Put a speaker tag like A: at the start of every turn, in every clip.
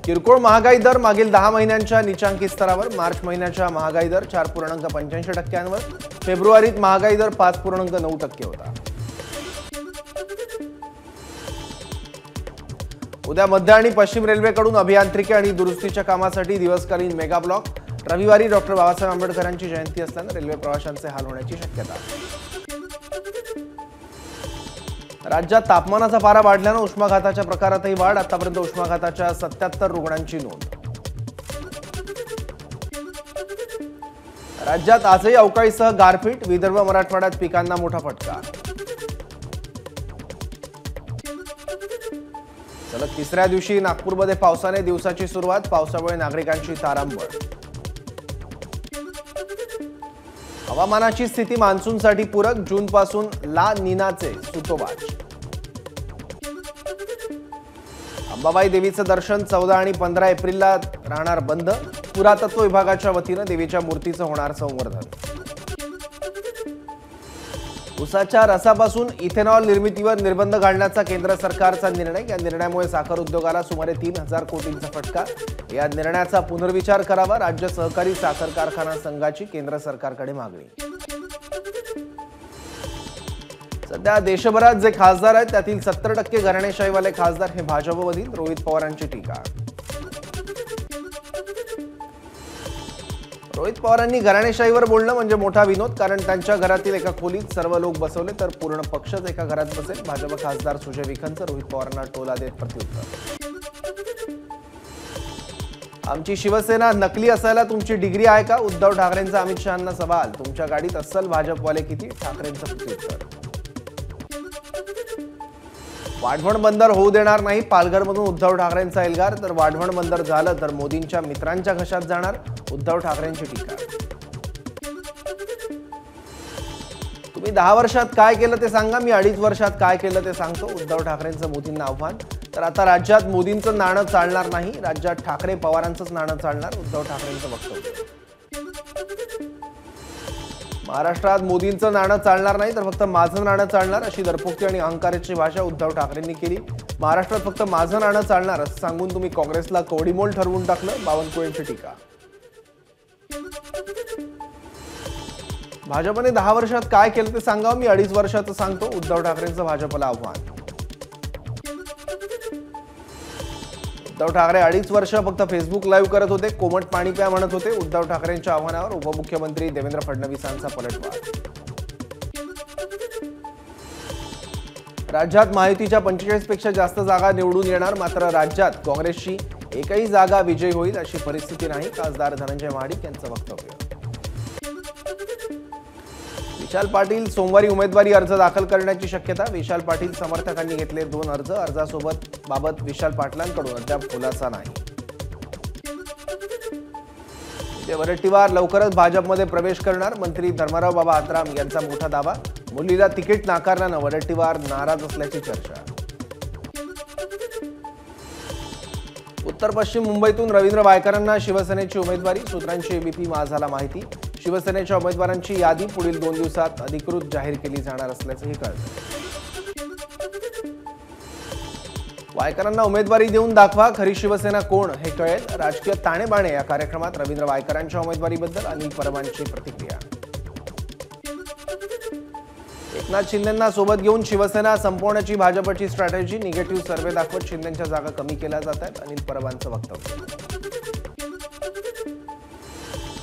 A: किरकोळ महागाई दर मागील 10 महिन्यांच्या निचांकी स्तरावर। मार्च महिन्याचा महागाई दर 4.85%वर, फेब्रुवारीत महागाई दर 5.9% होता। उद्या मध्य आणि पश्चिम रेल्वेकडून अभियांत्रिकी आणि दुरुस्तीच्या कामासाठी दिवसकालीन मेगा ब्लॉक। रविवारी डॉक्टर बाबासाहेब आंबेडकरांची जयंती असल्याने रेल्वे प्रवाशांचे हाल होण्याची शक्यता। राज्यात तापमानाचा पारा वाढल्याने उष्माघाताच्या प्रकारातही वाढ। आतापर्यंत उष्माघाताच्या 77 रुग्णांची नोंद। राज्यात आजही अवकाळीसह गारपीट। विदर्भ मराठवाड्यात पिकांना मोठा फटका। सलग तिसऱ्या दिवशी नागपूरमध्ये पावसाने दिवसाची सुरुवात। पावसामुळे नागरिकांची तारांबळ। हवामानाची स्थिती मान्सूनसाठी पूरक। जूनपासून ला नीनाचे सूतोवाच। अंबाबाई देवीचं दर्शन 14 आणि 15 एप्रिलला राहणार बंद। पुरातत्व विभागाच्या वतीने देवीच्या मूर्तीचं होणार संवर्धन। ऊसाच्या रसापासून इथेनॉल निर्मितीवर निर्बंध घालण्याचा केंद्र सरकारचा निर्णय। या निर्णयामुळे साखर उद्योगाला सुमारे 3000 कोटींचा फटका। या निर्णयाचा पुनर्विचार करावा। राज्य सहकारी साखर कारखाना संघाची केंद्र सरकारकडे मागणी। सध्या देशभरात जे खासदार आहेत त्यातील 70% घराणेशाहीवाले खासदार हे भाजपमधील। रोहित पवारांची टीका। रोहित पवारांनी घराणेशाहीवर बोलणं म्हणजे मोठा विनोद, कारण त्यांच्या घरातील एका खोलीत सर्व लोक बसवले तर पूर्ण पक्षच एका घरात बसेल। भाजप खासदार सुजय विखेंचं रोहित पवारांना टोला देत प्रत्युत्तर। आमची शिवसेना नकली असायला तुमची डिग्री आहे का? उद्धव ठाकरेंचा अमित शहांना सवाल। तुमच्या गाडीत अस्सल भाजपवाले किती? ठाकरेंचं प्रत्युत्तर। वाढवण बंदर होऊ देणार नाही। पालघरमधून उद्धव ठाकरेंचा एल्गार। तर वाढवण बंदर झालं तर मोदींच्या मित्रांच्या घशात जाणार। उद्धव ठाकरेंची टीका। तुम्ही 10 वर्षात काय केलं ते सांगा, मी 2.5 वर्षात काय केलं ते सांगतो। उद्धव ठाकरेंचं मोदींना आव्हान। तर आता राज्यात मोदींचं नाणं चालणार नाही, राज्यात ठाकरे पवारांचंच नाणं चालणार। उद्धव ठाकरेंचं वक्तव्य। महाराष्ट्रात मोदींचं नाणं चालणार नाही तर फक्त माझं नाणं चालणार, अशी दरपोक्ती आणि अहंकाराची भाषा उद्धव ठाकरेंनी केली। महाराष्ट्रात फक्त माझं नाणं चालणार असं सांगून तुम्ही काँग्रेसला कवडीमोल ठरवून टाकलं। बावनकुळेंची टीका। भाजपने 10 वर्षात काय केलं ते सांगा, मी 2.5 वर्षाचं सांगतो। उद्धव ठाकरेंचं भाजपला आव्हान। उद्धव ठाकरे 2.5 वर्ष फक्त फेसबुक लाईव्ह करत होते, कोमट पाणी प्या म्हणत होते। उद्धव ठाकरेंच्या आव्हानावर उपमुख्यमंत्री देवेंद्र फडणवीसांचा पलटवार। राज्यात महायुतीच्या 45 पेक्षा जास्त जागा निवडून येणार, मात्र राज्यात काँग्रेसची एकही जागा विजयी होईल अशी परिस्थिती नाही। खासदार धनंजय महाडिक यांचं वक्तव्य। विशाल पाटील सोमवारी उमेदवारी अर्ज दाखल करण्याची शक्यता। विशाल पाटील समर्थकांनी घेतले 2 अर्ज। अर्जासोबत बाबत विशाल पाटलांकडून अद्याप खुलासा नाही। विजय वडेट्टीवार लवकरच भाजपमध्ये प्रवेश करणार। मंत्री धर्मराव बाबा आत्राम यांचा मोठा दावा। मुलीला तिकीट नाकारल्यानं वडेट्टीवार नाराज असल्याची चर्चा। उत्तर पश्चिम मुंबईतून रवींद्र वायकरांना शिवसेनेची उमेदवारी। सूत्रांची एबीपी माझाला माहिती। शिवसेनेच्या उमेदवारांची यादी पुढील 2 दिवसात अधिकृत जाहीर केली जाणार असल्याचंही कळतं। वायकरांना उमेदवारी देऊन दाखवा, खरी शिवसेना कोण हे कळेल। राजकीय ताणेबाणे या कार्यक्रमात रवींद्र वायकरांच्या उमेदवारीबद्दल अनिल परबांची प्रतिक्रिया। एकनाथ शिंदेंना सोबत घेऊन शिवसेना संपवण्याची भाजपची स्ट्रॅटेजी। निगेटिव्ह सर्व्हे दाखवत शिंदेंच्या जागा कमी केल्या जात आहेत। अनिल परबांचं वक्तव्य।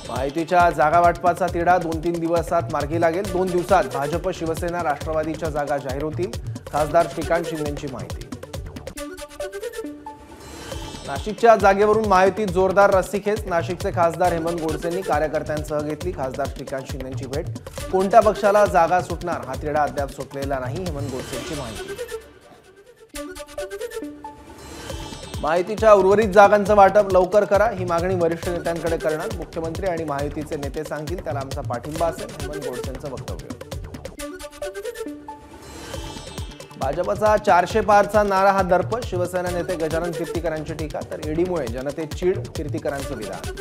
A: महायुतीच्या जागा वाटपाचा तिढा 2-3 दिवसात मार्गी लागेल। 2 दिवसात भाजप, शिवसेना, राष्ट्रवादीच्या जागा जाहीर होतील। खासदार श्रीकांत शिंदेंची माहिती। नाशिकच्या जागेवरून महायुतीत जोरदार रस्सीखेच। नाशिकचे खासदार हेमंत गोडसेंनी कार्यकर्त्यांसह घेतली खासदार श्रीकांत शिंदेंची भेट। कोणत्या पक्षाला जागा सुटणार हा तिढा अद्याप सुटलेला नाही, हेमंत गोडसेंची माहिती। महायुतीच्या उर्वरित जागांचं वाटप लवकर करा, ही मागणी वरिष्ठ नेत्यांकडे करणार। मुख्यमंत्री आणि महायुतीचे नेते सांगतील त्याला आमचा पाठिंबा असेल, हेमंत गोडसेंचं वक्तव्य। भाजपचा 400 पारचा नारा हा दर्प। शिवसेना नेते गजानन कीर्तीकरांची टीका। तर ईडीमुळे जनतेत चीड, कीर्तीकरांचं विधान।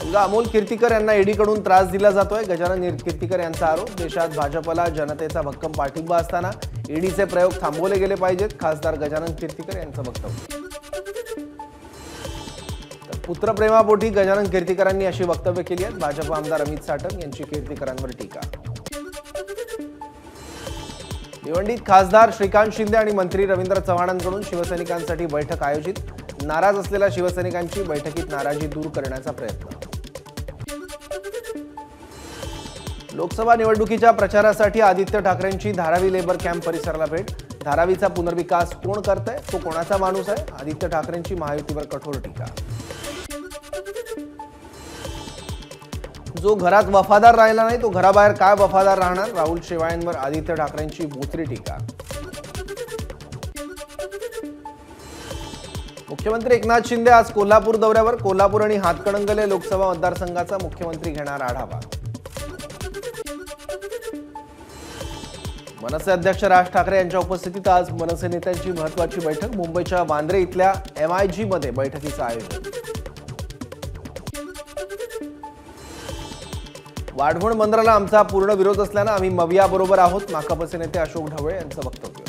A: मुलगा अमोल कीर्तीकर यांना ईडीकडून त्रास दिला जातोय. गजानन कीर्तीकर यांचा आरोप. देशात भाजपला जनतेचा भक्कम पाठिंबा असताना ईडीचे प्रयोग थांबवले गेले पाहिजेत. खासदार गजानन कीर्तीकर यांचं वक्तव्य. तर पुत्रप्रेमापोटी गजानन कीर्तीकरांनी अशी वक्तव्य केली आहेत. भाजप आमदार अमित साटम यांची कीर्तीकरांवर टीका. भिवंडीत खासदार श्रीकांत शिंदे आणि मंत्री रवींद्र चव्हाणांकडून शिवसैनिकांसाठी बैठक आयोजित. नाराज असलेल्या शिवसैनिकांची बैठकीत नाराजी दूर करण्याचा प्रयत्न. लोकसभा निवडणुकीच्या प्रचारासाठी आदित्य ठाकरेंची धारावी लेबर कॅम्प परिसराला भेट. धारावीचा पुनर्विकास कोण करतंय? तो कोणाचा माणूस आहे? आदित्य ठाकरेंची महायुतीवर कठोर टीका. जो घरात वफादार राहिला नाही तो घराबाहेर काय वफादार राहणार? राहुल शेवाळेंवर आदित्य ठाकरेंची बोचरी टीका. मुख्यमंत्री एकनाथ शिंदे आज कोल्हापूर दौऱ्यावर. कोल्हापूर आणि हातकणंगले लोकसभा मतदारसंघाचा मुख्यमंत्री घेणार आढावा. मनसे अध्यक्ष राज ठाकरे यांच्या उपस्थितीत आज मनसे नेत्यांची महत्त्वाची बैठक. मुंबईच्या वांद्रे इथल्या MIG मध्ये बैठकीचं आयोजन. वाढवण बंदराला आमचा पूर्ण विरोध असल्यानं आम्ही मविया बरोबर आहोत. माकपचे नेते अशोक ढवळे यांचं वक्तव्य.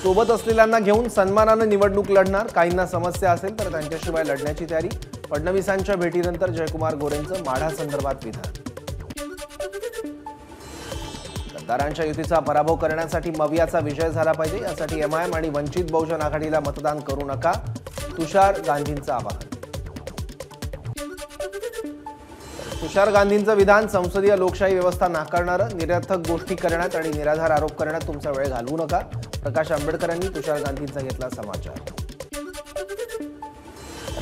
A: सोबत असलेल्यांना घेऊन सन्मानानं निवडणूक लढणार. काहींना समस्या असेल तर त्यांच्याशिवाय लढण्याची तयारी. फडणवीसांच्या भेटीनंतर जयकुमार गोरेंचं माढा संदर्भात विधान. गद्दारांच्या युतीचा पराभव करण्यासाठी मवियाचा विजय झाला पाहिजे. यासाठी MIM आणि वंचित बहुजन आघाडीला मतदान करू नका. तुषार गांधींचं आवाहन. तुषार गांधींचं विधान. संसदीय लोकशाही व्यवस्था नाकारणारं. निरर्थक गोष्टी करण्यात आणि निराधार आरोप करण्यात तुमचा वेळ घालवू नका. प्रकाश आंबेडकरांनी तुषार गांधींचा घेतला समाचार.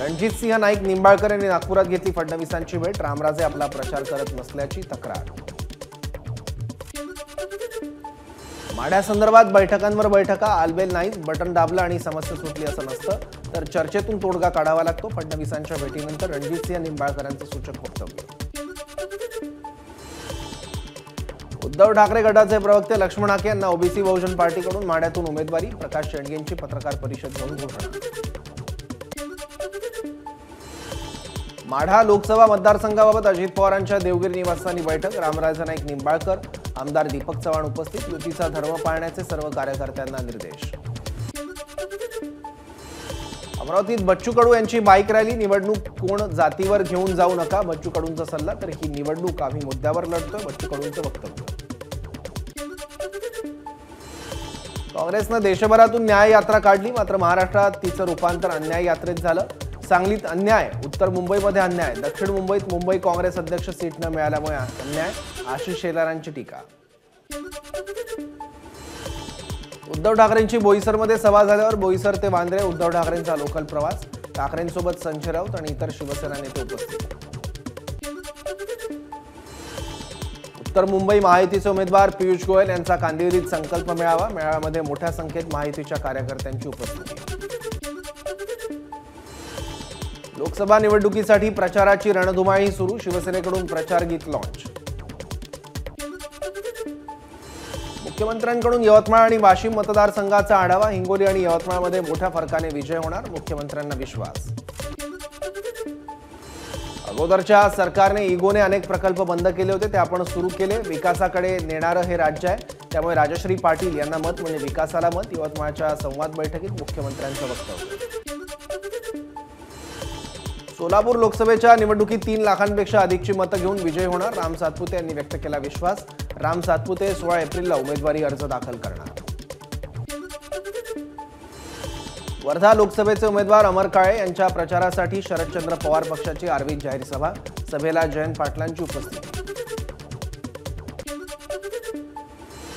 A: रणजितसिंह नाईक निंबाळकर यांनी नागपुरात घेतली फडणवीसांची भेट. रामराजे आपला प्रचार करत नसल्याची तक्रार. माढ्यासंदर्भात बैठकांवर बैठका. आलबेल नाही. बटन दाबलं आणि समस्या सुटली असं नसतं तर चर्चेतून तोडगा काढावा लागतो. फडणवीसांच्या भेटीनंतर रणजितसिंह निंबाळकरांचं सूचक वक्तव्य. उद्धव ठाकरे गटाचे प्रवक्ते लक्ष्मण हाके यांना ओबीसी बहुजन पार्टीकडून माढ्यातून उमेदवारी. प्रकाश शेंडगेंची पत्रकार परिषद घेऊन घोषणा. माढा लोकसभा मतदारसंघाबाबत अजित पवारांच्या देवगिरी निवासस्थानी बैठक. रामराजे नाईक निंबाळकर, आमदार दीपक चव्हाण उपस्थित. युतीचा धर्म पाळण्याचे सर्व कार्यकर्त्यांना निर्देश. अमरावतीत बच्चू कडू यांची बाईक रॅली. निवडणूक कोण जातीवर घेऊन जाऊ नका. बच्चू कडूंचा सल्ला. तर ही निवडणूक आम्ही मुद्द्यावर लढतोय. बच्चू कडूंचं वक्तव्य. काँग्रेसनं देशभरातून न्याय यात्रा काढली. मात्र महाराष्ट्रात तिचं रूपांतर अन्याय यात्रेत झालं. सांगलीत अन्याय. उत्तर मुंबईमध्ये अन्याय. दक्षिण मुंबईत मुंबई काँग्रेस अध्यक्ष सीट न मिळाल्यामुळे अन्याय. आशिष शेलारांची टीका. उद्धव ठाकरेंची बोईसरमध्ये सभा झाल्यावर बोईसर ते वांद्रे उद्धव ठाकरेंचा लोकल प्रवास. ठाकरेंसोबत संजय राऊत आणि इतर शिवसेना नेते उपस्थित. उत्तर मुंबई महायुतीचे उमेदवार पियुष गोयल यांचा कांदिवलीत संकल्प मेळावा. मेळाव्यामध्ये मोठ्या संख्येत महायुतीच्या कार्यकर्त्यांची उपस्थिती. लोकसभा निवडणुकीसाठी प्रचाराची रणधुमाळी सुरू. शिवसेनेकडून प्रचार गीत लॉन्च. मुख्यमंत्र्यांकडून यवतमाळ आणि वाशिम मतदारसंघाचा आढावा. हिंगोली आणि यवतमाळमध्ये मोठ्या फरकाने विजय होणार. मुख्यमंत्र्यांना विश्वास. अगोदरच्या सरकारने इगोने अनेक प्रकल्प बंद केले होते. ते आपण सुरू केले. विकासाकडे नेणारं हे राज्य आहे. त्यामुळे राजश्री पाटील यांना मत म्हणजे विकासाला मत. यवतमाळच्या संवाद बैठकीत मुख्यमंत्र्यांचं वक्तव्य. सोलापूर लोकसभेच्या निवडणुकीत 3 लाखांपेक्षा अधिकची मतं घेऊन विजय होणार. राम सातपुते यांनी व्यक्त केला विश्वास. राम सातपुते 16 एप्रिलला उमेदवारी अर्ज दाखल करणार. वर्धा लोकसभेचे उमेदवार अमर काळे यांच्या प्रचारासाठी शरदचंद्र पवार पक्षाची आर्वीत जाहीर सभा. सभेला जयंत पाटलांची उपस्थिती.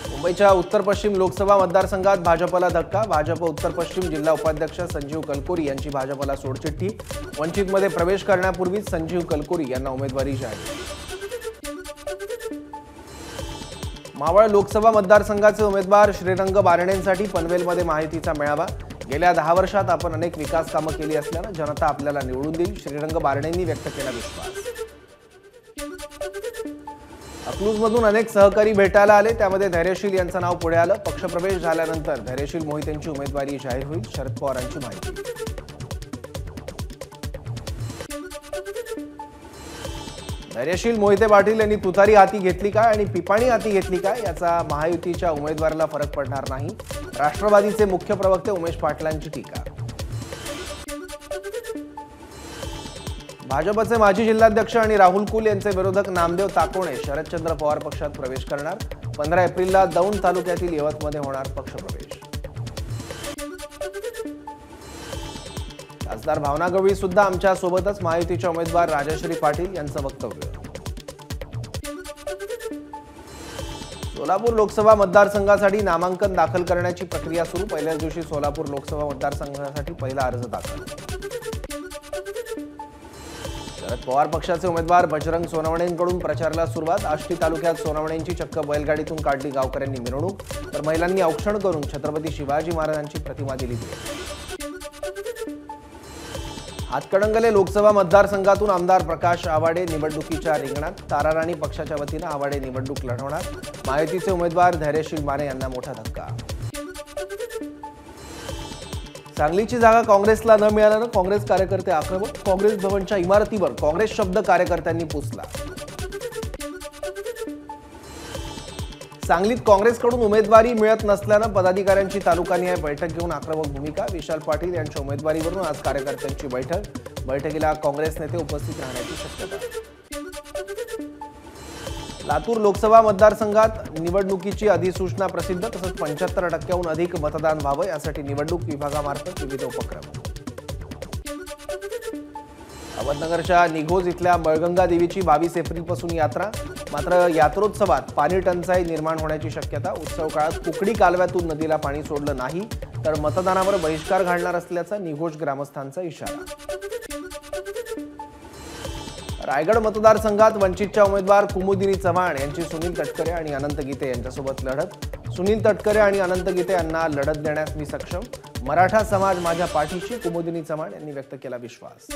A: मुंबईच्या उत्तर पश्चिम लोकसभा मतदारसंघात भाजपला धक्का. भाजप उत्तर पश्चिम जिल्हा उपाध्यक्ष संजीव कलकोरी यांची भाजपला सोडचिठ्ठी. वंचितमध्ये प्रवेश करण्यापूर्वीच संजीव कलकोरी यांना उमेदवारी जाहीर. मावळ लोकसभा मतदारसंघाचे उमेदवार श्रीरंग बारणेंसाठी पनवेलमध्ये महायुतीचा मेळावा. गेल्या 10 वर्षात आपण अनेक विकास कामं केली असल्यानं जनता आपल्याला निवडून देईल. श्रीरंग बारणेंनी व्यक्त केला विश्वास. अकलूजमधून अनेक सहकारी भेटायला आले. त्यामध्ये धैर्यशील यांचं नाव पुढे आलं. पक्षप्रवेश झाल्यानंतर धैर्यशील मोहितेंची उमेदवारी जाहीर होईल. शरद पवारांची माहिती. धैर्यशील मोहिते पाटील यांनी तुतारी हाती घेतली काय आणि पिपाणी हाती घेतली काय याचा महायुतीच्या उमेदवाराला फरक पडणार नाही, राष्ट्रवादीचे मुख्य प्रवक्ते उमेश पाटलांची टीका. भाजपचे माजी जिल्हाध्यक्ष आणि राहुल कुल यांचे विरोधक नामदेव ताकोणे शरदचंद्र पवार पक्षात प्रवेश करणार. 15 एप्रिलला दौंड तालुक्यातील यवतमध्ये होणार पक्षप्रवेश. खासदार भावना गवळी सुद्धा आमच्या सोबतच, महायुतीच्या उमेदवार राजश्री पाटील यांचं वक्तव्य. सोलापूर लोकसभा मतदारसंघासाठी नामांकन दाखल करण्याची प्रक्रिया सुरू. पहिल्याच दिवशी सोलापूर लोकसभा मतदारसंघासाठी पहिला अर्ज दाखल. शरद पवार पक्षाचे उमेदवार बजरंग सोनवणेंकडून प्रचाराला सुरुवात. आष्टी तालुक्यात सोनवणेंची चक्क बैलगाडीतून काढली गावकऱ्यांनी मिरवणूक, तर महिलांनी औक्षण करून छत्रपती शिवाजी महाराजांची प्रतिमा दिली. हातकणंगले लोकसभा मतदारसंघातून आमदार प्रकाश आवाडे निवडणुकीच्या रिंगणात. ताराराणी पक्षाच्या वतीनं आवाडे निवडणूक लढवणार. महायुतीचे उमेदवार धैर्यशील माने यांना मोठा धक्का. सांगलीची जागा काँग्रेसला न मिळाल्यानं काँग्रेस कार्यकर्ते आक्रमक. काँग्रेस भवनच्या इमारतीवर काँग्रेस शब्द कार्यकर्त्यांनी पुसला. सांगलीत काँग्रेसकडून उमेदवारी मिळत नसल्यानं पदाधिकाऱ्यांची तालुकानिहाय बैठक घेऊन आक्रमक भूमिका. विशाल पाटील यांच्या उमेदवारीवरून आज कार्यकर्त्यांची बैठक. बैठकीला काँग्रेस नेते उपस्थित राहण्याची शक्यता. लातूर लोकसभा मतदारसंघात निवडणुकीची अधिसूचना प्रसिद्ध. तसंच 75% अधिक मतदान व्हावं यासाठी निवडणूक विभागामार्फत विविध उपक्रम. अहमदनगरच्या निघोज इथल्या मळगंगा देवीची 22 एप्रिलपासून यात्रा. मात्र यात्रोत्सवात पाणी टंचाई निर्माण होण्याची शक्यता. उत्सव काळात कुकडी कालव्यातून नदीला पाणी सोडलं नाही तर मतदानावर बहिष्कार घालणार असल्याचा निघोज ग्रामस्थांचा इशारा. रायगड मतदारसंघात वंचितच्या उमेदवार कुमुदिनी चव्हाण यांची सुनील तटकरे आणि अनंत गीते यांच्यासोबत लढत. सुनील तटकरे आणि अनंत गीते यांना लढत देण्यास मी सक्षम. मराठा समाज माझ्या पाठीशी, कुमुदिनी चव्हाण यांनी व्यक्त केला विश्वास.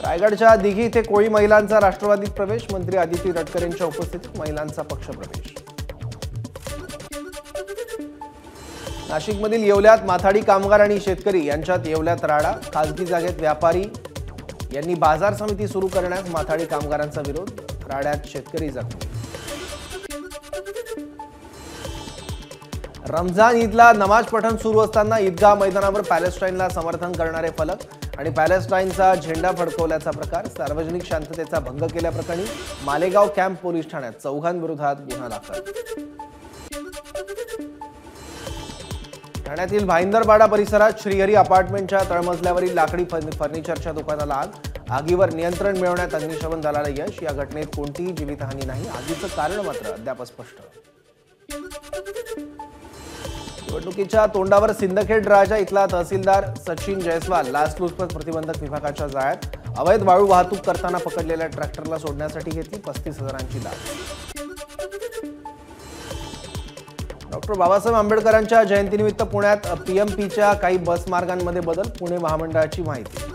A: रायगडच्या दिघी इथे कोळी महिलांचा राष्ट्रवादीत प्रवेश. मंत्री आदिती तटकरेंच्या उपस्थितीत महिलांचा पक्षप्रवेश. नाशिकमधील येवल्यात माथाडी कामगार आणि शेतकरी यांच्यात येवल्यात राडा. खासगी जागेत व्यापारी यांनी बाजार समिती सुरू करण्यास माथाडी कामगारांचा विरोध. राड्यात शेतकरी जखमी. रमजान ईदला नमाज पठण सुरू असताना ईदगाह मैदानावर पॅलेस्टाईनला समर्थन करणारे फलक आणि पॅलेस्टाईनचा झेंडा फडकवल्याचा प्रकार. सार्वजनिक शांततेचा भंग केल्याप्रकरणी मालेगाव कॅम्प पोलीस ठाण्यात 4 जणांविरोधात गुन्हा दाखल. ठाण्यातील भाईंदरपाडा परिसरात श्रीहरी अपार्टमेंटच्या तळमजल्यावरील लाकडी फर्निचरच्या दुकानाला आग. आगीवर नियंत्रण मिळवण्यात अग्निशमन दलाला यश. या घटनेत कोणतीही जीवितहानी नाही. आगीचं कारण मात्र अद्याप स्पष्ट. निवडणुकीच्या तोंडावर सिंदखेड राजा इथला तहसीलदार सचिन जयस्वाल लाचलुचपत प्रतिबंधक विभागाच्या जाळ्यात. अवैध वाळू वाहतूक करताना पकडलेल्या ट्रॅक्टरला सोडण्यासाठी घेतली 35,000ची लाच. डॉक्टर बाबासाहेब आंबेडकरांच्या जयंतीनिमित्त पुण्यात पीएमपीच्या काही बस मार्गांमध्ये बदल. पुणे महामंडळाची माहिती.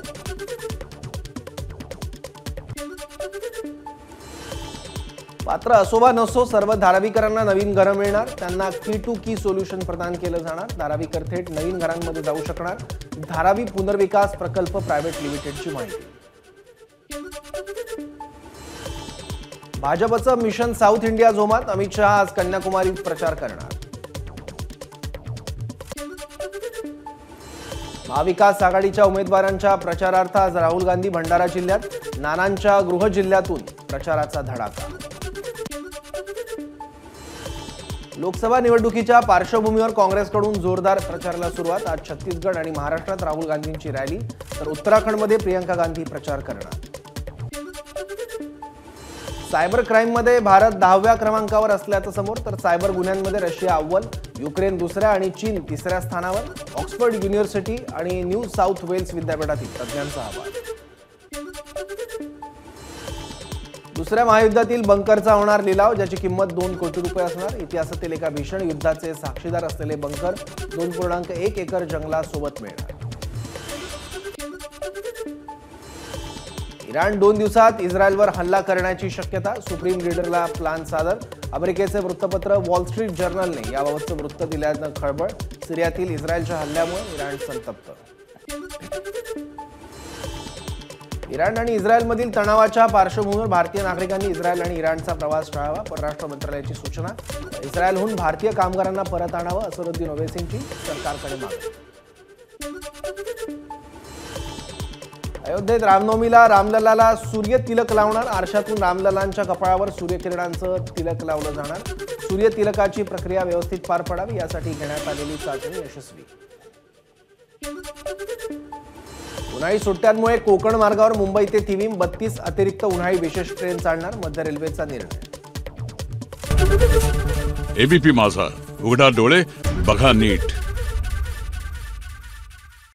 A: मात्र असो वा नसो सर्व धारावीकरांना नवीन घरं मिळणार. त्यांना की टू की सोल्युशन प्रदान केलं जाणार. धारावीकर थेट नवीन घरांमध्ये जाऊ शकणार. धारावी पुनर्विकास प्रकल्प प्रायव्हेट लिमिटेडची माहिती. भाजपचं मिशन साऊथ इंडिया जोमात. अमित शहा आज कन्याकुमारीत प्रचार करणार. महाविकास आघाडीच्या उमेदवारांच्या प्रचारार्थ आज राहुल गांधी भंडारा जिल्ह्यात. नानांच्या गृह जिल्ह्यातून प्रचाराचा धडाका. लोकसभा निवडणुकीच्या पार्श्वभूमीवर काँग्रेसकडून जोरदार प्रचाराला सुरुवात. आज छत्तीसगड आणि महाराष्ट्रात राहुल गांधींची रॅली तर उत्तराखंडमध्ये प्रियंका गांधी प्रचार करणार. सायबर क्राईममध्ये भारत 10व्या क्रमांकावर असल्याचं समोर. तर सायबर गुन्ह्यांमध्ये रशिया अव्वल, युक्रेन दुसऱ्या आणि चीन तिसऱ्या स्थानावर. ऑक्सफर्ड युनिव्हर्सिटी आणि न्यू साऊथ वेल्स विद्यापीठातील तज्ज्ञांचा अहवाल. दुसऱ्या महायुद्धातील बंकरचा होणार लिलाव, ज्याची किंमत 2 कोटी रुपये असणार. इतिहासातील एका भीषण युद्धाचे साक्षीदार असलेले बंकर 2.1 एकर जंगलासोबत मिळणार. इराण 2 दिवसात इस्रायलवर हल्ला करण्याची शक्यता. सुप्रीम लीडरला प्लान सादर. अमेरिकेचे वृत्तपत्र वॉल स्ट्रीट जर्नलने याबाबतचं वृत्त दिल्यानं खळबळ. सिरियातील इस्रायलच्या हल्ल्यामुळे इराण संतप्त. इराण आणि इस्रायलमधील तणावाच्या पार्श्वभूमीवर भारतीय नागरिकांनी इस्रायल आणि इराणचा प्रवास टाळावा, परराष्ट्र मंत्रालयाची सूचना. इस्रायलहून भारतीय कामगारांना परत आणावं, असरुद्दीन ओवैसींची सरकारकडे मागणी. अयोध्येत रामनवमीला रामलल्लाला सूर्य तिलक लावणार. आरशातून रामलल्लांच्या कपाळावर सूर्यकिरणांचं तिलक लावलं जाणार. सूर्य तिलकाची प्रक्रिया व्यवस्थित पार पडावी यासाठी घेण्यात आलेली चाचणी यशस्वी. उन्हाळी सुट्ट्यांमुळे कोकण मार्गावर मुंबई ते तिवीम 32 अतिरिक्त उन्हाळी विशेष ट्रेन चालणार. मध्य रेल्वेचा निर्णय.
B: एबीपी माझा, उघडा डोळे बघा नीट.